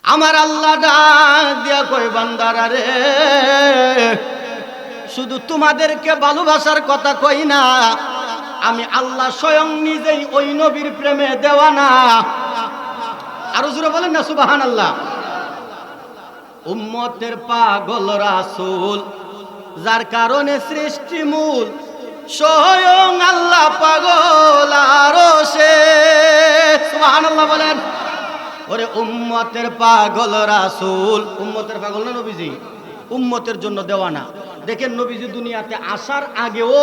আমার আল্লাহ ডাক দিয়া কই বান্দারা রে, শুধু তোমাদেরকে ভালোবাসার কথা কই না, আমি আল্লাহ স্বয়ং নিজেই ওই নবীর প্রেমে দেওয়ানা। আরো জোরে বলেন না সুবহানাল্লাহ। উম্মতের পাগল রাসূল, যার কারণে সৃষ্টি মূল, স্বয়ং আল্লাহ পাগল আরশে। সুবহানাল্লাহ বলেন। ওরে উম্মতের পাগল রাসূল, উম্মতের পাগল না নবীজি, উম্মতের জন্য দেওয়ানা। দেখেন নবীজি দুনিয়াতে আসার আগেও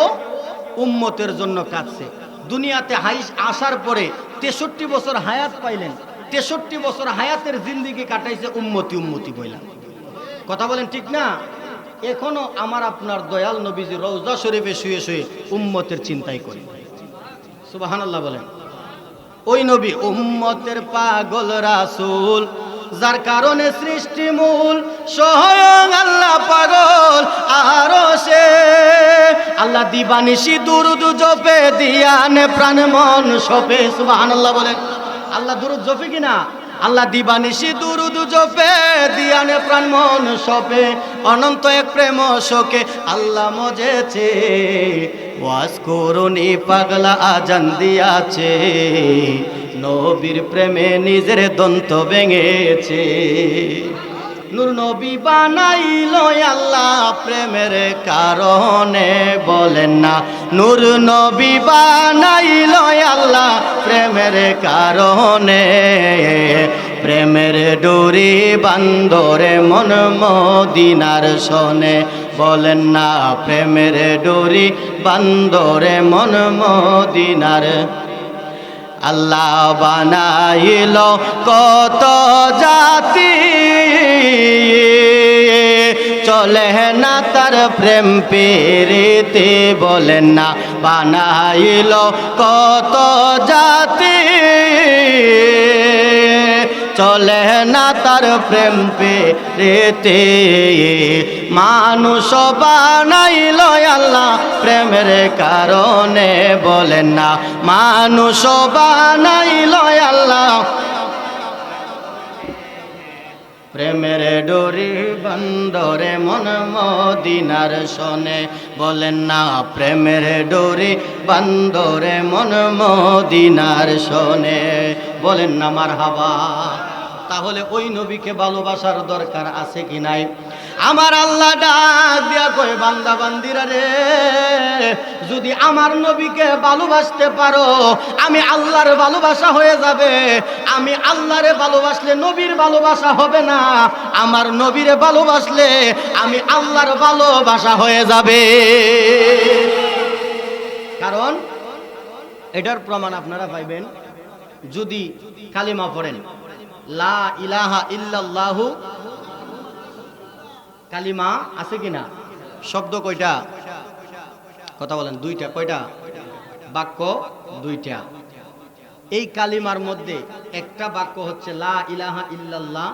উম্মতের জন্য কাঁদছে, দুনিয়াতে আসার পরে 63 বছর হায়াত পাইলেন, 63 বছর হায়াতের জিন্দেগি কাটাইছে উম্মতি উম্মতি বইলা। কথা বলেন ঠিক না? এখনো আমার আপনার দয়াল নবীজি রওজা শরীফে শুয়ে শুয়ে উম্মতের চিন্তাই করে। সুবহানাল্লাহ বলেন। ওই নবী উম্মতের পাগল রাসূল, যার কারণে সৃষ্টি মূল, স্বয়ং আল্লাহ পাগল আরশে। আল্লাহ দিবানিশি দুরুদ জপে, দিয়ানে প্রাণ মন সপে। সুবহানাল্লাহ বলেন। আল্লাহ দুরুদ জপে কিনা? আল্লাহ দিবানিশি দুরুদ জপে, দিয়ানে প্রাণ মন সপে। অনন্ত এক প্রেম শোকে আল্লাহ মজেছে, ওয়াজ করুনি পাগলা আজান দিয়াছে, নবীর প্রেমে নিজের দন্ত ভেঙেছে। নূর নবী বানাইল আল্লাহ প্রেমের কারণে, বলেন না নূর নবী বানাইল আল্লাহ প্রেমের কারণে। প্রেমের ডোরি বান্দরে মন মদিনার শোনে, বলেন না প্রেমের ডোরি বান্দরে মন মদিনার। আল্লাহ বানাইল কত জাতি, চলে না তার প্রেম পেরিতে, বলেন না বানাইল কত জাতি, চলে না তার প্রেম পেরিতে। মানুষ বানাইল আল্লাহ প্রেমের কারণে, বলেন না মানুষ বানাইল আল্লাহ প্রেমের ডোরি বন্দরে মন মদিনার শোনে, বলেন না প্রেমের ডোরি বন্দরে মন মদিনার শোনে, বলেন না মারহাবা। তাহলে ওই নবীকে ভালোবাসার দরকার আছে কি নাই? আমার আল্লাহ ডাক দিয়া কয় বান্দা বান্দিরা রে, যদি আমার নবীকে ভালোবাসতে পারো, আমি আল্লাহর ভালোবাসা হয়ে যাবে। আমি আল্লাহরে ভালোবাসলে নবীর ভালোবাসা হবে না, আমার নবীরে ভালোবাসলে আমি আল্লাহর ভালোবাসা হয়ে যাবে। কারণ এটার প্রমাণ আপনারা পাইবেন যদি কালিমা পড়েন, লা ইলাহা ইল্লাল্লাহু। কালিমা আছে কিনা? শব্দ কয়টা? কথা বলেন। দুইটা। কয়টা? বাক্য দুইটা। এই কালিমার মধ্যে একটা বাক্য হচ্ছে লা ইলাহা ইল্লাল্লাহ,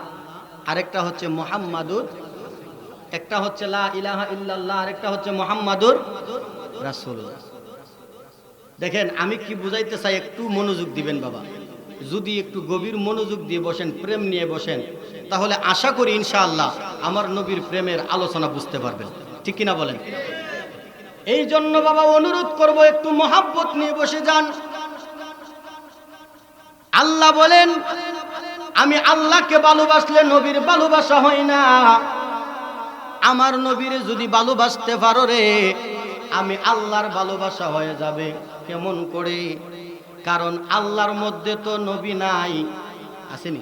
আরেকটা হচ্ছে মুহাম্মাদুর। একটা হচ্ছে লা ইলাহা ইল্লাল্লাহ, আরেকটা হচ্ছে মুহাম্মাদুর রাসূলুল্লাহ। দেখেন আমি কি বুঝাইতে চাই, একটু মনোযোগ দিবেন বাবা। যদি একটু গভীর মনোযোগ দিয়ে বসেন, প্রেম নিয়ে বসেন, তাহলে আশা করি ইনশাআল্লাহ আমার নবীর প্রেমের আলোচনা বুঝতে পারবেন। ঠিক কিনা বলেন? এই জন্য বাবা অনুরোধ করব, একটু মহাব্বত নিয়ে বসে যান। আল্লাহ বলেন, আমি আল্লাহকে ভালোবাসলে নবীর ভালোবাসা হয় না। আমার নবীরে যদি ভালোবাসতে পারো রে, আমি আল্লাহর ভালোবাসা হয়ে যাবে। কেমন করে? কারণ আল্লাহর মধ্যে তো নবী নাই, আসেনি?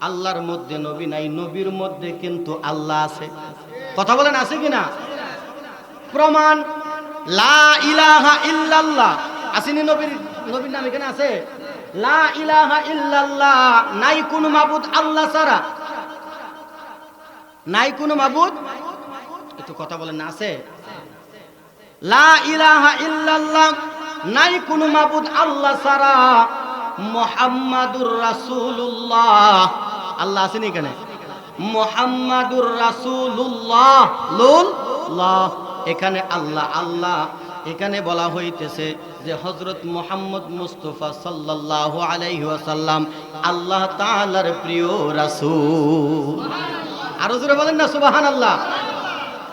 আল্লাহর মধ্যে নবী নাই, নবীর মধ্যে কিন্তু আল্লাহ আছে। কথা বলেন আছে কিনা? প্রমাণ লা ইলাহা ইল্লাল্লাহ আসেনি? নবীর নাম এখানে আছে লা ইলাহা ইল্লাল্লাহ। নাই কোনো মাবুদ আল্লাহ ছাড়া, নাই কোনো মাবুদ। একটু কথা বলেন না আছে? লা ইলাহা ইল্লাল্লাহ, নাই কোনো মাবুদ আল্লাহ ছাড়া। মুহাম্মাদুর রাসূলুল্লাহ, আল্লাহ আছেন এখানে। মুহাম্মাদুর রাসূলুল্লাহ, লুল্লাহ, এখানে আল্লাহ। আল্লাহ এখানে বলা হইতেছে যে হযরত মুহাম্মদ মুস্তাফা সাল্লাল্লাহু আলাইহি ওয়াসাল্লাম আল্লাহ তাআলার প্রিয় রাসূল। আরো জোরে বলেন না সুবহানাল্লাহ।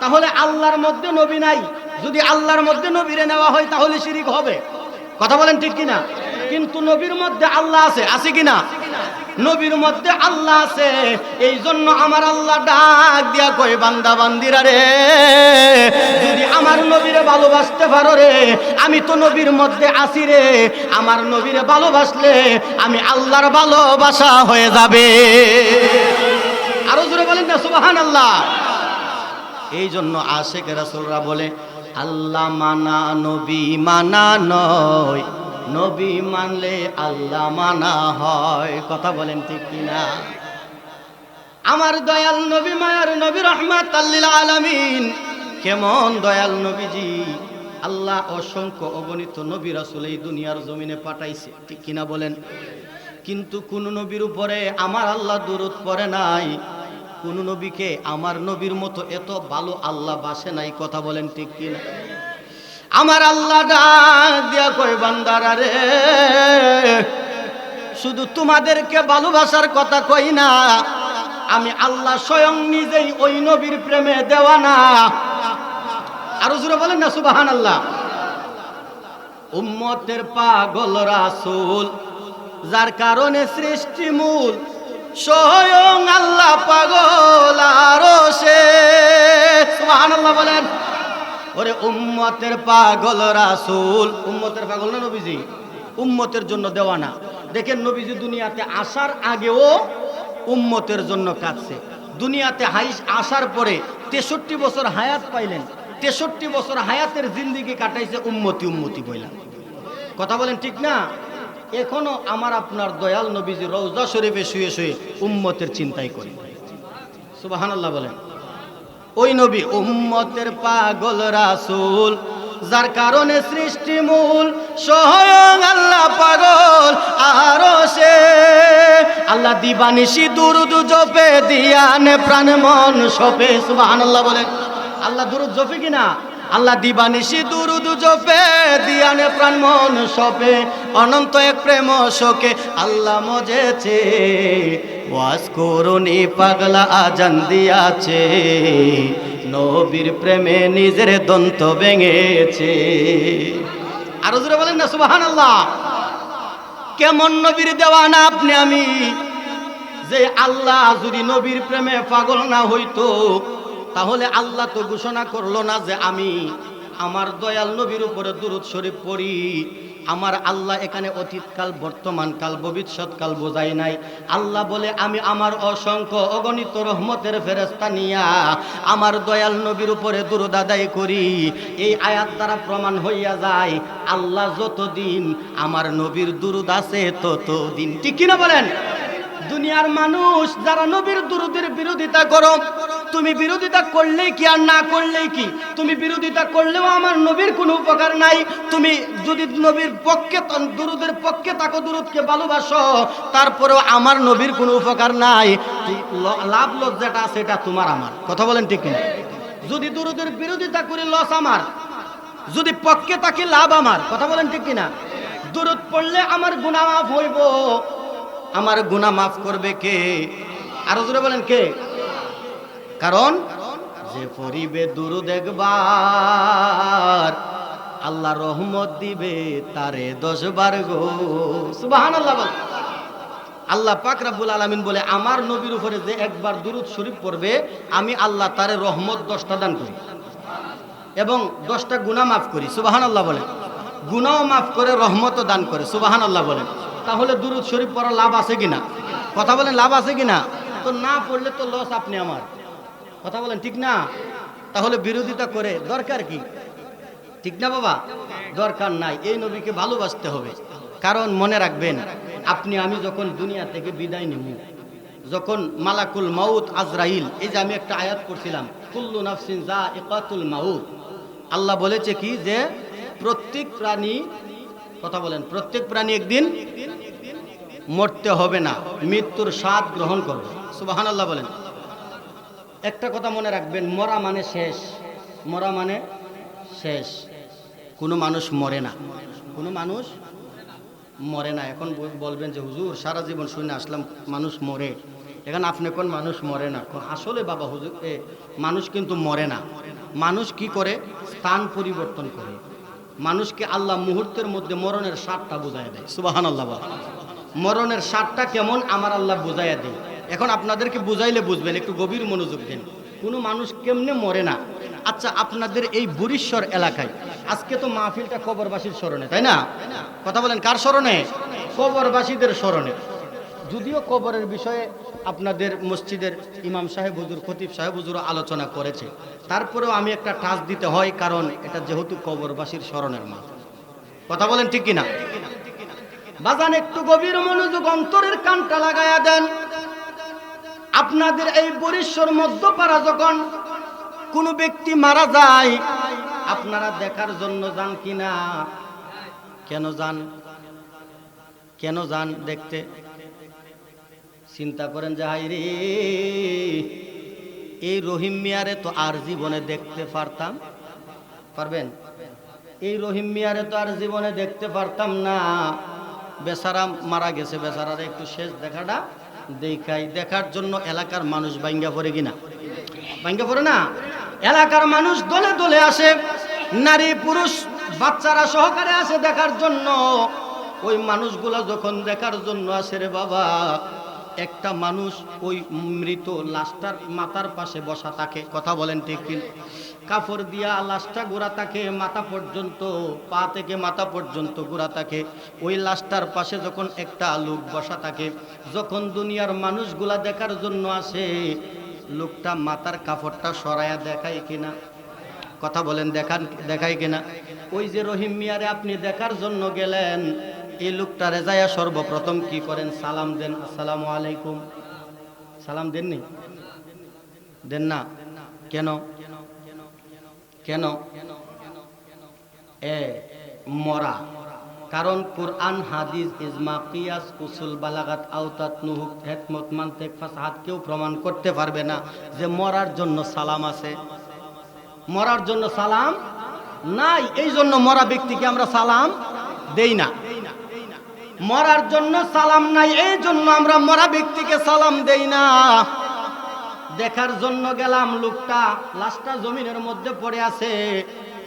তাহলে আল্লাহর মধ্যে নবী নাই, যদি আল্লাহর মধ্যে নবীরে নেওয়া হয় তাহলে শিরিক হবে। কথা বলেন ঠিক কিনা? কিন্তু নবীর মধ্যে আল্লাহ আছে, আছে কিনা? নবীর মধ্যে আল্লাহ আছে। এই জন্য আমার আল্লাহ ডাক দিয়া কই, বান্দা বান্দিরা রে, যদি আমার নবীরে ভালোবাসতে পারো রে, আমি তো নবীর মধ্যে আছি রে, আমার নবীরে ভালোবাসলে আমি আল্লাহর ভালোবাসা হয়ে যাবে। আরো জোরে বলেন না সুবহানাল্লাহ। এই জন্য আশিক রাসূলরা বলে আল্লাহ মানা নবী মানা নয়, নবী মানলে আল্লাহ মানা হয়। কথা বলেন ঠিক কিনা? আমার দয়াল নবী, মায়ার নবী, রাহমাতাল লিল আলামিন, কেমন দয়াল নবীজি। আল্লাহ অসংখ্য অগণিত নবী রাসূল এই দুনিয়ার জমিনে পাঠাইছে, ঠিক কিনা বলেন? কিন্তু কোন নবীর উপরে আমার আল্লাহ দুরূদ পড়ে নাই, কোন নবীকে আমার নবীর মতো এত ভালো আল্লাহ বাসে নাই। কথা বলেন ঠিক কিনা? আমার আল্লাহ ডাক দিয়া কই, বান্দারা রে, শুধু তোমাদেরকে ভালোবাসার কথা কই না, আমি আল্লাহ স্বয়ং নিজেই ওই নবীর প্রেমে দেওয়ানা। আরো জোরে বলেন না সুবহানাল্লাহ। উম্মতের পাগল রাসূল, যার কারণে সৃষ্টি মূল, স্বয়ং আল্লাহ পাগল আরশে। সুবহানাল্লাহ বলেন। ওরে উম্মতের পাগল রাসূল, উম্মতের পাগল না নবীজি, উম্মতের জন্য দেওয়ানা। দেখেন নবীজি দুনিয়াতে আসার আগেও উম্মতের জন্য কাঁদছে, দুনিয়াতে আসার পরে 63 বছর হায়াত পাইলেন, 63 বছর হায়াতের জিন্দেগি কাটাইছে উম্মতি উম্মতি বইলা। কথা বলেন ঠিক না? এখনো আমার আপনার দয়াল নবীজি রওজা শরীফে শুয়ে শুয়ে উম্মতের চিন্তাই করে। সুবহানাল্লাহ বলেন। ওই নবী উম্মতের পাগল রাসূল, যার কারণে সৃষ্টি মূল, স্বয়ং আল্লাহ পাগল আরশে। আল্লাহ দিবানিশি দুরূদ জপে, দিয়ানে প্রাণ মন সপে। সুবহানাল্লাহ বলেন। আল্লাহ দুরূদ জপে কিনা? আল্লাহ দিবানিশি দুরূদ জপে, দিয়ানে প্রাণ মন সপে, অনন্ত এক প্রেম শোকে আল্লাহ মজেছে। ওয়াজ করুনি পাগলা আজান দিয়াছে, নবীর প্রেমে নিজের দন্ত ভেঙেছে। আরো জোরে বলেন না সুবহানাল্লাহ। কেমন নবীর দেওয়ানা আপনি আমি, যে আল্লাহ যদি নবীর প্রেমে পাগল না হইতো, তাহলে আল্লাহ তো ঘোষণা করলো না যে আমি আমার দয়াল নবীর উপরে দুরূদ শরীফ পড়ি। আমার আল্লাহ এখানে অতীতকাল, বর্তমানকাল, ভবিষ্যৎকাল বোঝাই নাই। আল্লাহ বলে আমি আমার অসংখ্য অগণিত রহমতের ফেরেশতা নিয়া আমার দয়াল নবীর উপরে দুরূদ আদায় করি। এই আয়াত দ্বারা প্রমাণ হইয়া যায় আল্লাহ যতদিন আমার নবীর দুরূদ আছে ততদিন। ঠিক কিনা বলেন? দুনিয়ার মানুষ যারা নবীর দুরূদের বিরোধিতা করো, তুমি বিরোধিতা করলেই কি আর না করলেই কি, তুমি বিরোধিতা করলেও আমার নবীর কোনো উপকার নাই। তুমি যদি নবীর পক্ষে, দুরূদের পক্ষে থাকো, দুরূদকে ভালোবাসো, তারপরেও আমার নবীর কোনো উপকার নাই। লাভ লস যেটা আছে এটা তোমার আমার। কথা বলেন ঠিক কিনা? যদি দুরূদের বিরোধিতা করি লস আমার, যদি পক্ষে থাকি লাভ আমার। কথা বলেন ঠিক কিনা? দুরূদ পড়লে আমার গুনাহ মাফ হইব। আমার গুনাহ মাফ করবে কে? আরো জোরে বলেন কে? কারণ যে পড়িবে দুরূদ একবার, আল্লাহ রহমত দিবে তারে 10 বার গো। সুবহানাল্লাহ বল। আল্লাহ পাক রব্বুল আলামিন বলে আমার নবীর উপরে যে একবার দুরূদ শরীফ পড়বে, আমি আল্লাহ তারে রহমত 10টা দান করি এবং 10টা গুনাহ মাফ করি। সুবহানাল্লাহ বলেন। গুনাহও মাফ করে, রহমতও দান করে। সুবহানাল্লাহ বলেন। তাহলে দুরূদ শরীফ পড়ার লাভ আছে কিনা? কথা বলেন, লাভ আছে কিনা? তো না পড়লে তো লস আপনি আমার। কথা বলেন ঠিক না? তাহলে বিরোধিতা করে দরকার কি? ঠিক না বাবা? দরকার নাই। এই নবীকে ভালোবাসতে হবে। কারণ মনে রাখবেন, আপনি আমি যখন দুনিয়া থেকে বিদায় নেব, যখন মালাকুল মাউত আজরাইল, এই যে আমি একটা আয়াত পড়ছিলাম, কুল্লু নাফসিন যায়িকাতুল মাউত, আল্লাহ বলেছে কি যে প্রত্যেক প্রাণী, কথা বলেন, প্রত্যেক প্রাণী একদিন মরতে হবে না, মৃত্যুর স্বাদ গ্রহণ করবে। সুবহানাল্লাহ বলেন। একটা কথা মনে রাখবেন, মরা মানে শেষ, মরা মানে শেষ। কোনো মানুষ মরে না, কোনো মানুষ মরে না। এখন বলবেন যে হুজুর সারা জীবন শুনে আসলাম মানুষ মরে, এখন আপনি কোন মানুষ মরে না? আসলে বাবা হুজুর মানুষ কিন্তু মরে না। মানুষ কি করে? স্থান পরিবর্তন করে। মানুষকে আল্লাহ মুহূর্তের মধ্যে মরণের স্বাদটা বুঝাইয়া দেয়। সুবহানাল্লাহ। মরণের স্বাদটা কেমন আমার আল্লাহ বুঝাইয়া দেয়। এখন আপনাদেরকে বুঝাইলে বুঝবেন, একটু গভীর মনোযোগ দেন। কোনো মানুষ কেমনে মরে না। আচ্ছা, আপনাদের এই বুড়িশ্বর এলাকায় আজকে তো মাহফিলটা কবরবাসীর স্মরণে, তাই না? কথা বলেন কার স্মরণে? কবরবাসীদের স্মরণে। যদিও কবরের বিষয়ে আপনাদের মসজিদের ইমাম সাহেব হুজুর, খতিব সাহেব হুজুর আলোচনা করেছে, তারপরেও আমি একটা টাচ দিতে হয়, কারণ এটা যেহেতু কবরবাসীর স্মরণের মাস। কথা বলেন ঠিক কিনা? বাজান একটু গভীর মনোযোগ, অন্তরের কানটা লাগায়া দেন। আপনাদের এই বরিশ্বর মধ্যপাড়া যখন কোনো ব্যক্তি মারা যায়, আপনারা দেখার জন্য যান কিনা? কেন যান? কেন যান দেখতে? চিন্তা করেন যে হাই রে, এই রহিম মিয়ারে তো আর জীবনে দেখতে পারতাম, পারবেন? এই রহিম মিয়ারে তো আর জীবনে দেখতে পারতাম না, বেচারা মারা গেছে, বেচারার একটু শেষ দেখাটা দেখাই। দেখার জন্য এলাকার মানুষ ভাঙ্গা পড়ে কিনা? ভাঙ্গা পড়ে না? এলাকার মানুষ দলে দলে আসে, নারী পুরুষ বাচ্চারা সহকারে আসে দেখার জন্য। ওই মানুষগুলা যখন দেখার জন্য আসে রে বাবা, একটা মানুষ ওই মৃত লাশটার মাথার পাশে বসা থাকে। কথা বলেন ঠিক কি? কাপড় দিয়া লাশটা গোড়া থাকে, মাথা পর্যন্ত, পা থেকে মাথা পর্যন্ত গোড়া থাকে। ওই লাশটার পাশে যখন একটা লোক বসা থাকে, যখন দুনিয়ার মানুষগুলা দেখার জন্য আসে, লোকটা মাথার কাপড়টা সরায়া দেখায় কিনা? কথা বলেন দেখায় কিনা? ওই যে রহিম মিয়ারে আপনি দেখার জন্য গেলেন, এই লোকটা রেজায়া সর্বপ্রথম কি করেন? সালাম দেন, আসসালামু আলাইকুম। সালাম দেননি? দেন না কেন? কেন? মরা। কারণ কোরআন, হাদিস, ইজমা, কিয়াস, উসুল, বালাগাত, আওতাত, নুহুক, হিকমত, মানতিক, ফাসাহাত কেউ প্রমাণ করতে পারবে না যে মরার জন্য সালাম আছে। মরার জন্য সালাম নাই, এই জন্য মরা ব্যক্তিকে আমরা সালাম দেই না। মরার জন্য সালাম নাই, এই জন্য আমরা মরা ব্যক্তিকে সালাম দেই না। দেখার জন্য গেলাম, লোকটা লাশটা জমিনের মধ্যে পড়ে আছে,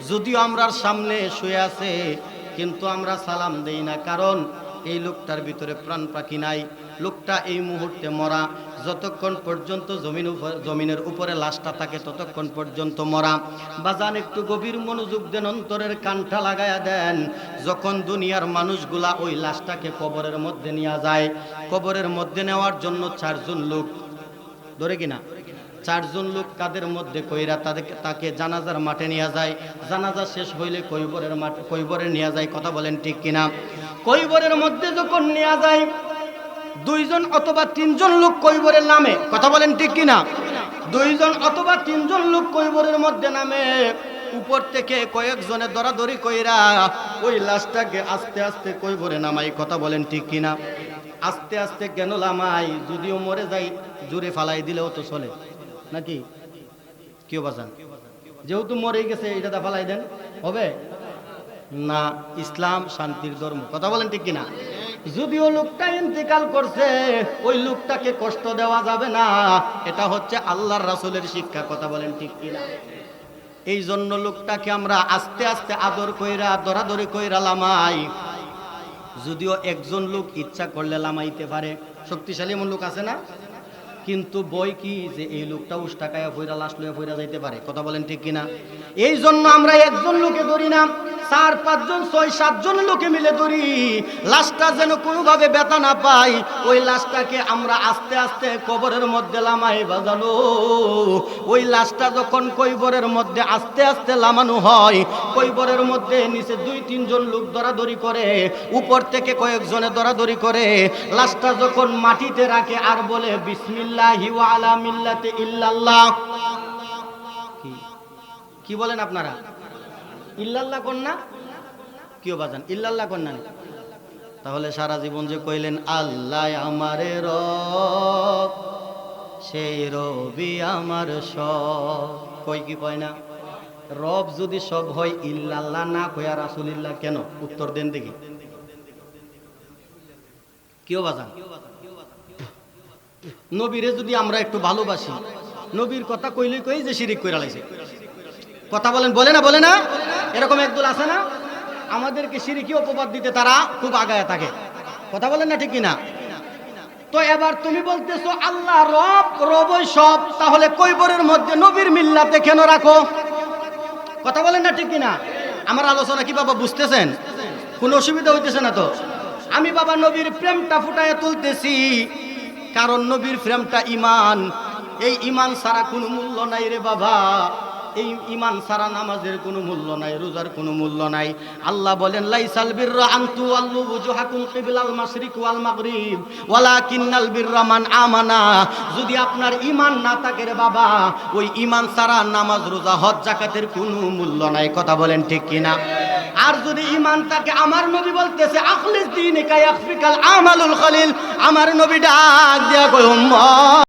যদিও আমরার সামনে শুয়ে আছে, কিন্তু আমরা সালাম দেই না। কারণ এই লোকটার ভিতরে প্রাণ পাখি নাই, লোকটা এই মুহূর্তে মরা। যতক্ষণ পর্যন্ত জমিনের উপরে লাশটা থাকে ততক্ষণ পর্যন্ত মরা। বাজান একটু গভীর মনোযোগ দেন, অন্তরের কানটা লাগায়া দেন। যখন দুনিয়ার মানুষগুলা ওই লাশটাকে কবরের মধ্যে নিয়ে যায়, কবরের মধ্যে নেওয়ার জন্য চারজন লোক ধরে কিনা, চারজন লোক কাদের মধ্যে কইরা তাকে জানাজার মাঠে নিয়ে যায়। জানাজা শেষ হইলে কৈবরে নিয়ে যায়। কথা বলেন ঠিক কিনা? কৈবরের মধ্যে যখন নিয়ে যায়, দুইজন অথবা তিনজন লোক কৈবরের নামে। কথা বলেন ঠিক কিনা? দুইজন অথবা তিনজন লোক কৈবরের মধ্যে নামে। উপর থেকে কয়েকজনে দরাদরি কইরা ওই লাশটাকে আস্তে আস্তে কৈবরে নামাই। কথা বলেন ঠিক কিনা? আস্তে আস্তে কেন নামাই? যদিও মরে যাই জোরে ফালাই দিলেও তো চলে নাকি? কেউ বাঁচান, যেহেতু মরে গেছে এটা ফালাই দেন, হবে না? ইসলাম শান্তির ধর্ম। কথা বলেন ঠিক কিনা? যদিও লোকটা ইন্তেকাল করছে, ওই লোকটাকে কষ্ট দেওয়া যাবে না, এটা হচ্ছে আল্লাহর রাসূলের শিক্ষা। কথা বলেন ঠিক কিনা? এই জন্য লোকটাকে আমরা আস্তে আস্তে আদর কইরা দরাদরি কইরা লামাই। যদিও একজন লোক ইচ্ছা করলে লামাইতে পারে, শক্তিশালী এমন লোক আছে না? কিন্তু বই কি যে এই লোকটা উষ্টাকায়া ফইরা লাশ লইয়া ফইরা যাইতে পারে। কথা বলেন ঠিক কিনা? এই জন্য আমরা একজন লোকে ধরি না, 4, 5 জন, 6, 7 জন লোকে মিলে ধরি। লাশটা যেন কোনোভাবে ব্যথা না পায়, ওই লাশটাকে আমরা আস্তে আস্তে কবরের মধ্যে লামাই। বাজানো ওই লাশটা যখন কবরের মধ্যে আস্তে আস্তে লামানো হয়, কবরের মধ্যে নিচে 2-3 জন লোক দরাদরি করে, উপর থেকে কয়েকজনে দরাদরি করে। লাশটা যখন মাটিতে রাখে আর বলে বিসমিল্লাহি ওয়া আলা মিল্লাতি ইল্লাল্লাহ। কি বলেন আপনারা? ইল্লাল্লাহ কোন না? কেউ বাজান ইল্লাল্লাহ কোন না? তাহলে সারা জীবন যে কইলেন আল্লাহ আমারে রব, সেই রবি আমার সব, কই কি কয় না? রব যদি সব হয় ইল্লাল্লাহ না কয়া রাসূলুল্লাহ কেন? উত্তর দেন দেখি। কেউ বাজান নবীরে যদি আমরা একটু ভালোবাসি, নবীর কথা কইলে কই যে শিরিক কইরা লাইছে। কথা বলেন, বলে না এরকম একদল আছে না, আমাদেরকে শিরিকি অপবাদ দিতে তারা খুব আগায় থাকে। কথা বলেন না ঠিক কিনা? তো এবার তুমি বলতেছো আল্লাহ রব, রবই সব, তাহলে কইবরের মধ্যে নবীর মিল্লাতে কেন রাখো? কথা বলেন না ঠিক কিনা? আমার আলোচনা কি বাবা বুঝতেছেন? কোনো অসুবিধা হইতেছে না তো? আমি বাবা নবীর প্রেমটা ফুটায় তুলতেছি, কারণ নবীর প্রেমটা ঈমান। এই ঈমান ছাড়া কোনো মূল্য নাই রে বাবা। এই ঈমান ছাড়া নামাজের কোনো মূল্য নাই, রোজার কোনো মূল্য নাই। আল্লাহ বলেন লাইসাল বিররা আন তুওয়াল্লু ওয়াজহাকুম কিবলাল মাশরিক ওয়াল মাগরিব ওয়ালাকিন্নাল বিররা মান আমানা। যদি আপনার ঈমান না থাকে রে বাবা, ওই ঈমান ছাড়া নামাজ, রোজা, হজ, যাকাতের কোনো মূল্য নাই। কথা বলেন ঠিক কিনা? আর যদি ঈমান থাকে, আমার নবী বলতেছে আখলিস দীনিকা ইয়াকফিকাল আমালুল খলিল। আমার নবী ডাক দিয়া কয় উম্মত